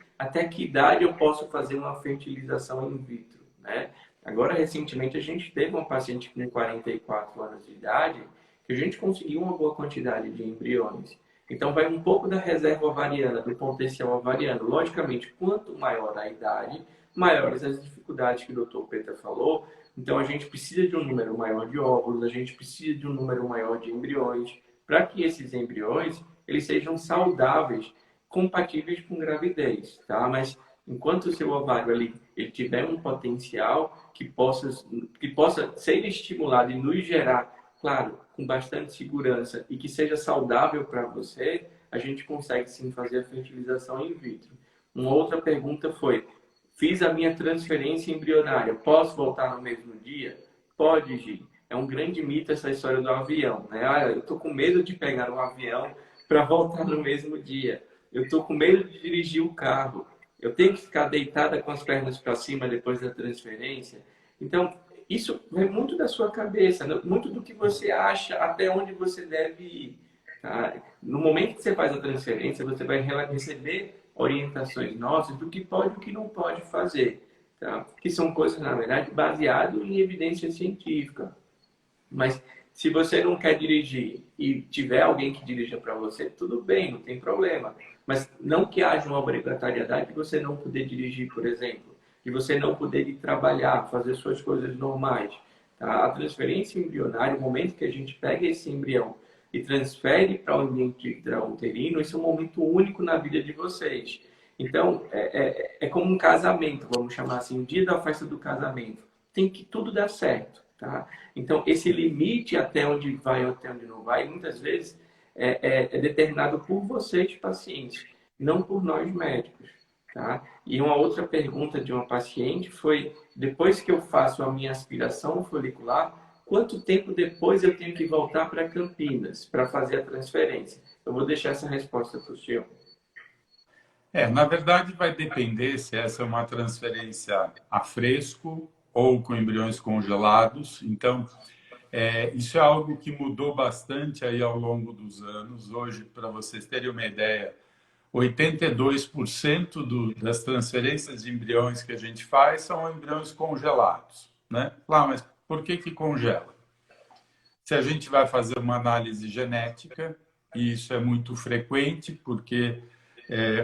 idade eu posso fazer uma fertilização in vitro, né? Agora, recentemente, a gente teve uma paciente com 44 anos de idade que a gente conseguiu uma boa quantidade de embriões. Então, vai um pouco da reserva ovariana, do potencial ovariano. Logicamente, quanto maior a idade, maiores as dificuldades que o Dr. Peter falou. Então, a gente precisa de um número maior de óvulos, a gente precisa de um número maior de embriões, para que esses embriões eles sejam saudáveis, compatíveis com gravidez, tá? Mas enquanto o seu ovário ali ele tiver um potencial que possa ser estimulado e nos gerar, claro, com bastante segurança e que seja saudável para você, a gente consegue sim fazer a fertilização in vitro. Uma outra pergunta foi: fiz a minha transferência embrionária, posso voltar no mesmo dia? Pode, Gi. É um grande mito essa história do avião, né? Ah, eu tô com medo de pegar um avião para voltar no mesmo dia. Eu tô com medo de dirigir o carro. Eu tenho que ficar deitada com as pernas para cima depois da transferência. Então, isso vem muito da sua cabeça, muito do que você acha, até onde você deve ir. Tá? No momento que você faz a transferência, você vai receber orientações nossas do que pode e o que não pode fazer. Tá? Que são coisas, na verdade, baseadas em evidência científica. Mas se você não quer dirigir e tiver alguém que dirija para você, tudo bem, não tem problema. Mas não que haja uma obrigatoriedade de você não poder dirigir, por exemplo, de você não poder ir trabalhar, fazer suas coisas normais. Tá? A transferência embrionária, o momento que a gente pega esse embrião e transfere para o ambiente intrauterino, isso é um momento único na vida de vocês. Então, é como um casamento, vamos chamar assim, o dia da festa do casamento. Tem que tudo dar certo. Tá? Então, esse limite até onde vai ou até onde não vai, muitas vezes é determinado por vocês, pacientes, não por nós médicos. Tá? E uma outra pergunta de uma paciente foi, depois que eu faço a minha aspiração folicular, quanto tempo depois eu tenho que voltar para Campinas para fazer a transferência? Eu vou deixar essa resposta para o senhor. Na verdade, vai depender se essa é uma transferência a fresco ou com embriões congelados. Então, isso é algo que mudou bastante aí ao longo dos anos. Hoje, para vocês terem uma ideia, 82% das transferências de embriões que a gente faz são embriões congelados, né? Mas por que congela? Se a gente vai fazer uma análise genética, e isso é muito frequente, porque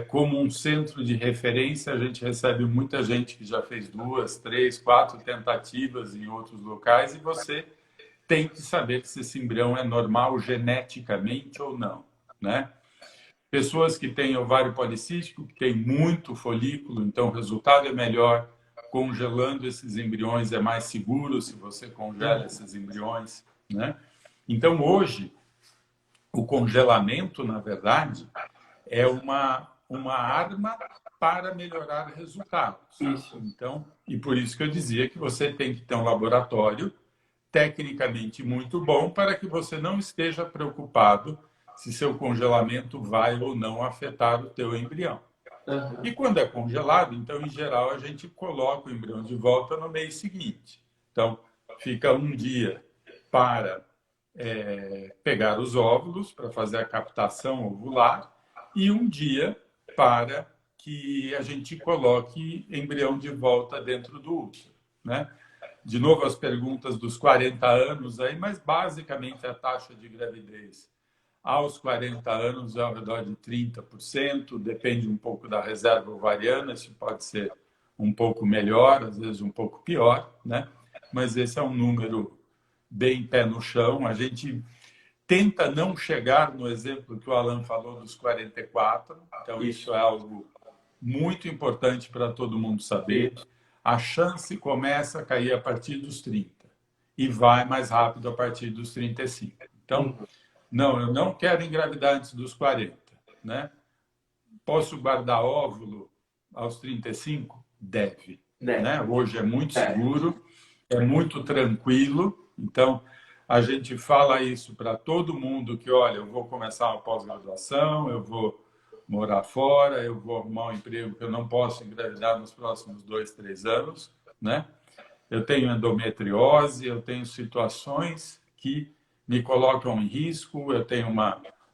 como um centro de referência, a gente recebe muita gente que já fez 2, 3, 4 tentativas em outros locais, e você tem que saber se esse embrião é normal geneticamente ou não, né? Pessoas que têm ovário policístico, que têm muito folículo, então o resultado é melhor. Congelando esses embriões é mais seguro se você congela esses embriões, né? Então, hoje, o congelamento, na verdade, é uma arma para melhorar resultados. Então, e por isso que eu dizia que você tem que ter um laboratório tecnicamente muito bom para que você não esteja preocupado se seu congelamento vai ou não afetar o teu embrião. E quando é congelado, então, em geral, a gente coloca o embrião de volta no mês seguinte. Então, fica um dia para pegar os óvulos, para fazer a captação ovular, e um dia para que a gente coloque embrião de volta dentro do útero, né? De novo, as perguntas dos 40 anos aí, mas basicamente a taxa de gravidez aos 40 anos é ao redor de 30%, depende um pouco da reserva ovariana, isso pode ser um pouco melhor, às vezes um pouco pior, né? Mas esse é um número bem pé no chão. A gente tenta não chegar no exemplo que o Alan falou dos 44, então isso é algo muito importante para todo mundo saber. A chance começa a cair a partir dos 30 e vai mais rápido a partir dos 35. Então, não, eu não quero engravidar antes dos 40, né? Posso guardar óvulo aos 35? Deve. Né? Hoje é muito seguro, é muito tranquilo. Então, a gente fala isso para todo mundo que, olha, eu vou começar uma pós-graduação, eu vou morar fora, eu vou arrumar um emprego que eu não posso engravidar nos próximos 2, 3 anos, né? Eu tenho endometriose, eu tenho situações que me colocam em risco, eu tenho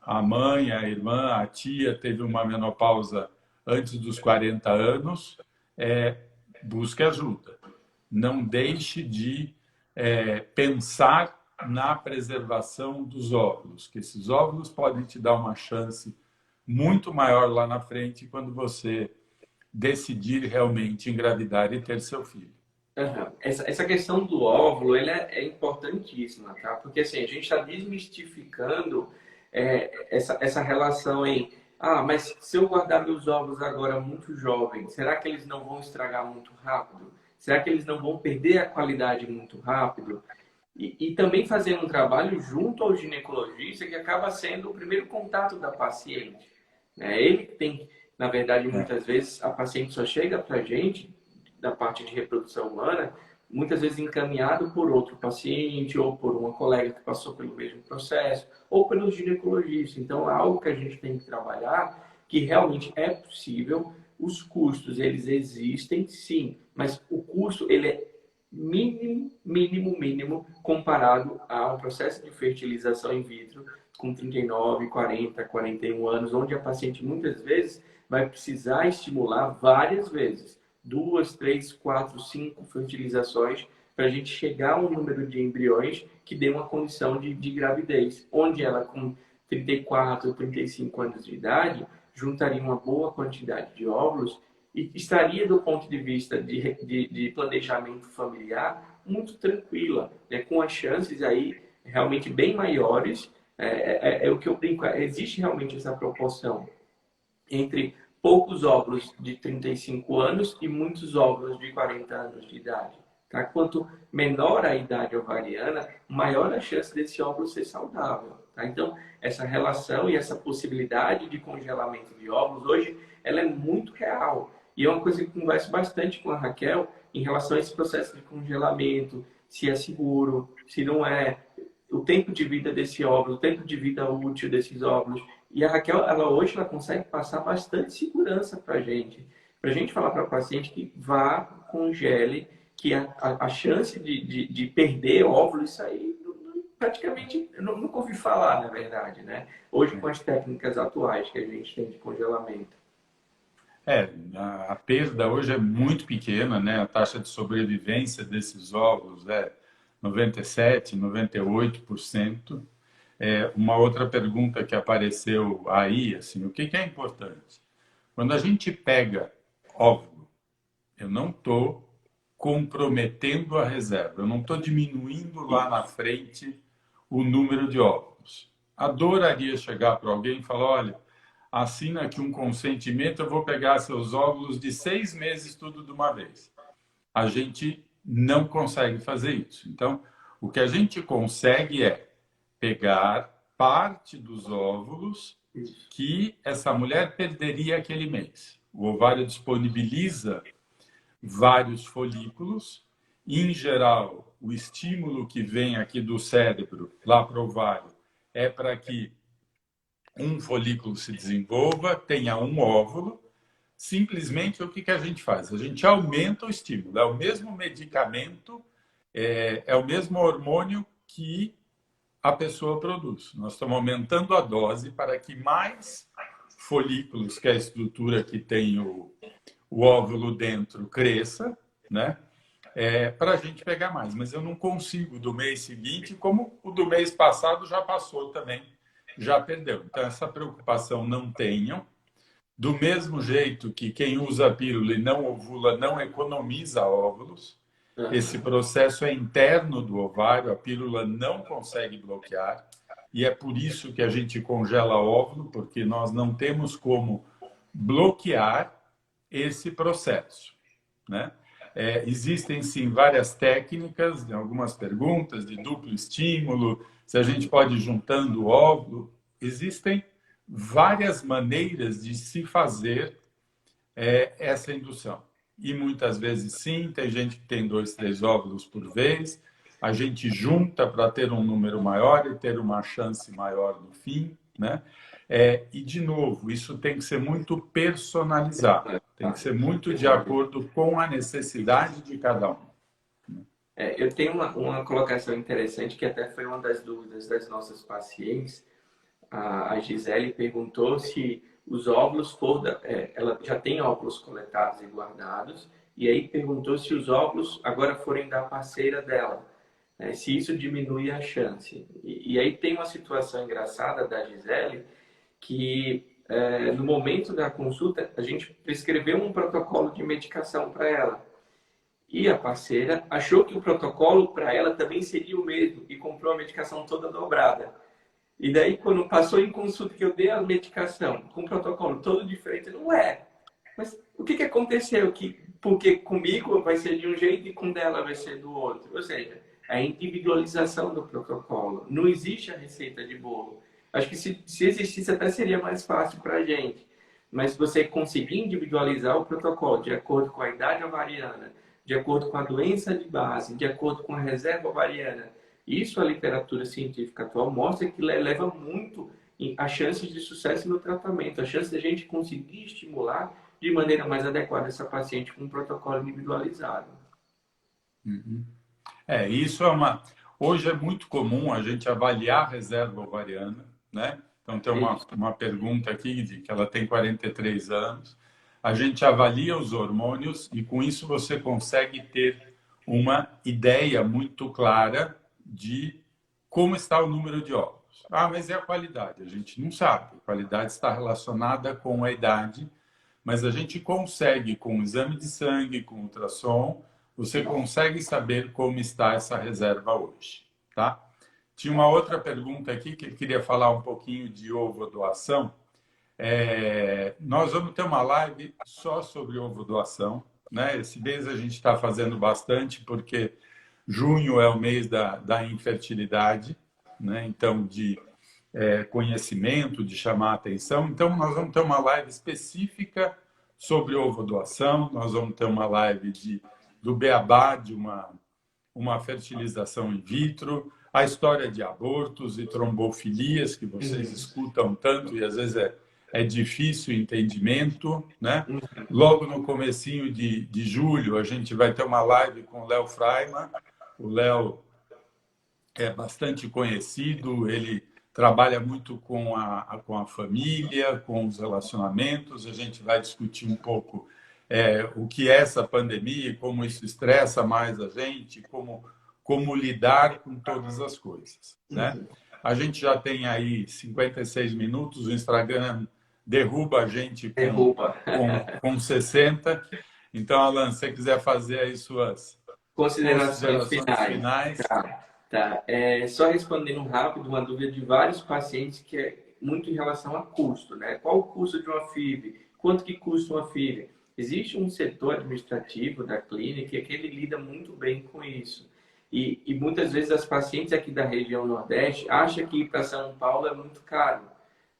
a mãe, a irmã, a tia teve uma menopausa antes dos 40 anos, busque ajuda. Não deixe de pensar na preservação dos óvulos, que esses óvulos podem te dar uma chance muito maior lá na frente quando você decidir realmente engravidar e ter seu filho. Essa questão do óvulo é importantíssima, tá? Porque assim, a gente está desmistificando essa relação em mas se eu guardar meus óvulos agora muito jovens, será que eles não vão estragar muito rápido? Será que eles não vão perder a qualidade muito rápido? E também fazer um trabalho junto ao ginecologista que acaba sendo o primeiro contato da paciente. Né? Ele que tem, na verdade, muitas vezes a paciente só chega para a gente da parte de reprodução humana, muitas vezes encaminhado por outro paciente ou por uma colega que passou pelo mesmo processo ou pelo ginecologista. Então, é algo que a gente tem que trabalhar, que realmente é possível. Os custos, eles existem, sim, mas o custo, ele é mínimo comparado ao processo de fertilização in vitro com 39, 40, 41 anos, onde a paciente muitas vezes vai precisar estimular várias vezes. 2, 3, 4, 5 fertilizações para a gente chegar a um número de embriões que dê uma condição de gravidez, onde ela com 34 ou 35 anos de idade juntaria uma boa quantidade de óvulos e estaria do ponto de vista de planejamento familiar muito tranquila, né? Com as chances aí realmente bem maiores. É o que eu brinco, existe realmente essa proporção entre poucos óvulos de 35 anos e muitos óvulos de 40 anos de idade. Tá? Quanto menor a idade ovariana, maior a chance desse óvulo ser saudável. Tá? Então, essa relação e essa possibilidade de congelamento de óvulos, hoje, ela é muito real. E é uma coisa que eu converso bastante com a Raquel em relação a esse processo de congelamento, se é seguro, se não é, o tempo de vida desse óvulo, o tempo de vida útil desses óvulos. E a Raquel, ela hoje, ela consegue passar bastante segurança para a gente falar para o paciente que vá, congele, que a chance de perder óvulo, isso aí praticamente eu nunca ouvi falar, na verdade, né? Hoje, com as técnicas atuais que a gente tem de congelamento. A perda hoje é muito pequena, né? A taxa de sobrevivência desses óvulos é 97, 98%. Uma outra pergunta que apareceu aí, assim, o que que é importante? Quando a gente pega óvulo, eu não estou comprometendo a reserva, eu não estou diminuindo lá na frente o número de óvulos. Adoraria chegar para alguém e falar, olha, assina aqui um consentimento, eu vou pegar seus óvulos de 6 meses tudo de uma vez. A gente não consegue fazer isso. Então, o que a gente consegue é pegar parte dos óvulos que essa mulher perderia aquele mês. O ovário disponibiliza vários folículos. Em geral, o estímulo que vem aqui do cérebro lá para o ovário é para que um folículo se desenvolva, tenha um óvulo. Simplesmente o que que a gente faz? A gente aumenta o estímulo. É o mesmo medicamento, é o mesmo hormônio que a pessoa produz. Nós estamos aumentando a dose para que mais folículos, que é a estrutura que tem o óvulo dentro, cresça, né? Para a gente pegar mais. Mas eu não consigo do mês seguinte, como o do mês passado já passou também, já perdeu. Então, essa preocupação não tenham. Do mesmo jeito que quem usa a pílula e não ovula não economiza óvulos, esse processo é interno do ovário, a pílula não consegue bloquear, e é por isso que a gente congela óvulo, porque nós não temos como bloquear esse processo, né? Existem, sim, várias técnicas, algumas perguntas de duplo estímulo, se a gente pode ir juntando o óvulo. Existem várias maneiras de se fazer essa indução. E muitas vezes, sim, tem gente que tem 2, 3 óvulos por vez, a gente junta para ter um número maior e ter uma chance maior no fim, né? E, de novo, isso tem que ser muito personalizado, tem que ser muito de acordo com a necessidade de cada um. Eu tenho uma colocação interessante, que até foi uma das dúvidas das nossas pacientes. A Gisele perguntou se os óvulos ela já tem óvulos coletados e guardados, e aí perguntou se os óvulos agora forem da parceira dela, né, se isso diminui a chance. E aí tem uma situação engraçada da Gisele, que no momento da consulta a gente prescreveu um protocolo de medicação para ela. E a parceira achou que o protocolo para ela também seria o mesmo e comprou a medicação toda dobrada. E daí, quando passou em consulta, que eu dei a medicação com o protocolo todo diferente, não é. Mas o que aconteceu? Porque comigo vai ser de um jeito e com dela vai ser do outro. Ou seja, a individualização do protocolo. Não existe a receita de bolo. Acho que se existisse até seria mais fácil para a gente. Mas se você conseguir individualizar o protocolo de acordo com a idade ovariana, de acordo com a doença de base, de acordo com a reserva ovariana, isso a literatura científica atual mostra que leva muito a chances de sucesso no tratamento, a chance de a gente conseguir estimular de maneira mais adequada essa paciente com um protocolo individualizado. Uhum. Isso Hoje é muito comum a gente avaliar a reserva ovariana, né? Então, tem uma pergunta aqui de que ela tem 43 anos. A gente avalia os hormônios e, com isso, você consegue ter uma ideia muito clara de como está o número de óvulos. Mas e a qualidade? A gente não sabe. A qualidade está relacionada com a idade, mas a gente consegue, com o exame de sangue, com ultrassom, você consegue saber como está essa reserva hoje, tá? Tinha uma outra pergunta aqui que ele queria falar um pouquinho de ovo-doação. Nós vamos ter uma live só sobre ovo-doação, né? Esse mês a gente está fazendo bastante porque junho é o mês da infertilidade, né? Então, de conhecimento, de chamar a atenção. Então, nós vamos ter uma live específica sobre ovodoação, nós vamos ter uma live do beabá de uma fertilização in vitro, a história de abortos e trombofilias, que vocês escutam tanto e às vezes é difícil o entendimento, né? Logo no comecinho de julho, a gente vai ter uma live com o Léo Freiman. O Léo é bastante conhecido, ele trabalha muito com a família, com os relacionamentos. A gente vai discutir um pouco o que é essa pandemia, como isso estressa mais a gente, como lidar com todas as coisas, né? A gente já tem aí 56 minutos, o Instagram derruba a gente com 60. Então, Alan, se você quiser fazer aí suas Considerações finais. Tá. Só respondendo rápido uma dúvida de vários pacientes que é muito em relação a custo, né? Qual o custo de uma FIV? Quanto que custa uma FIV? Existe um setor administrativo da clínica que ele lida muito bem com isso. E muitas vezes as pacientes aqui da região Nordeste acham que ir para São Paulo é muito caro,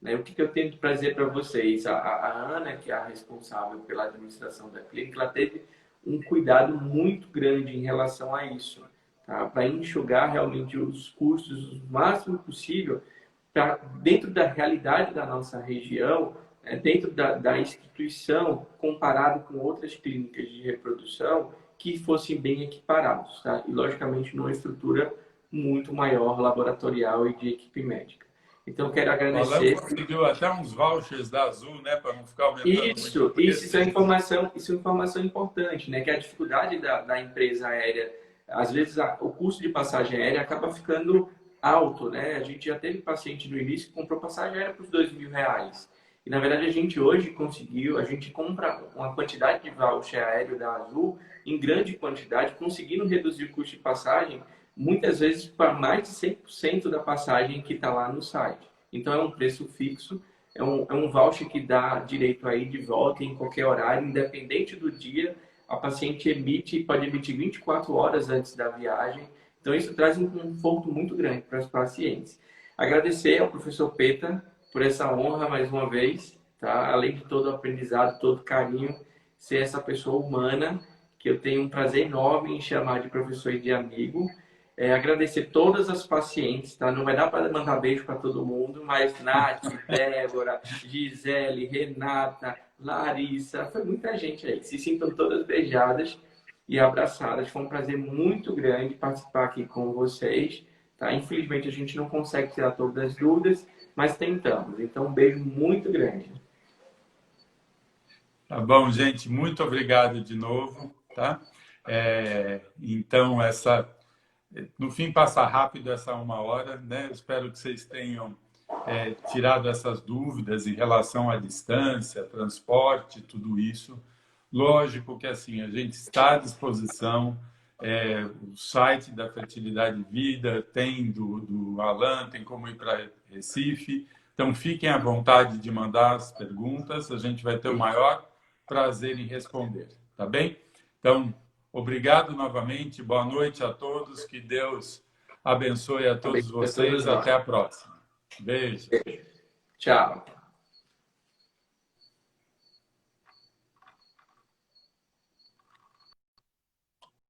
né? O que eu tento trazer para vocês? A Ana, que é a responsável pela administração da clínica, ela teve um cuidado muito grande em relação a isso, tá? Para enxugar realmente os custos o máximo possível, dentro da realidade da nossa região, dentro da instituição, comparado com outras clínicas de reprodução, que fossem bem equiparados, tá? E, logicamente, numa estrutura muito maior, laboratorial e de equipe médica. Então, quero agradecer. O Alan conseguiu até uns vouchers da Azul, né? Para não ficar aumentando isso, muito. Isso é informação importante, né? Que a dificuldade da empresa aérea, às vezes o custo de passagem aérea acaba ficando alto, né? A gente já teve paciente no início que comprou passagem aérea por R$2.000. E, na verdade, a gente hoje conseguiu, a gente compra uma quantidade de voucher aéreo da Azul em grande quantidade, conseguindo reduzir o custo de passagem, muitas vezes para mais de 100% da passagem que está lá no site. Então, é um preço fixo, é um voucher que dá direito aí de volta em qualquer horário, independente do dia, a paciente pode emitir 24 horas antes da viagem. Então, isso traz um conforto muito grande para os pacientes. Agradecer ao professor Peta por essa honra mais uma vez, tá? Além de todo o aprendizado, todo o carinho, ser essa pessoa humana que eu tenho um prazer enorme em chamar de professor e de amigo. Agradecer todas as pacientes, tá? Não vai dar para mandar beijo para todo mundo, mas Nath, Débora, Gisele, Renata, Larissa, foi muita gente aí. Se sintam todas beijadas e abraçadas. Foi um prazer muito grande participar aqui com vocês, tá? Infelizmente a gente não consegue tirar todas as dúvidas, mas tentamos. Então, um beijo muito grande. Tá bom, gente. Muito obrigado de novo, tá? Então, no fim, passa rápido essa 1 hora, né? Eu espero que vocês tenham tirado essas dúvidas em relação à distância, transporte, tudo isso. Lógico que, assim, a gente está à disposição. O site da Fertilidade Vida tem do Alan, tem como ir para Recife. Então, fiquem à vontade de mandar as perguntas. A gente vai ter o maior prazer em responder, tá bem? Então, obrigado novamente. Boa noite a todos. Que Deus abençoe a todos vocês. Até a próxima. Beijo. Tchau.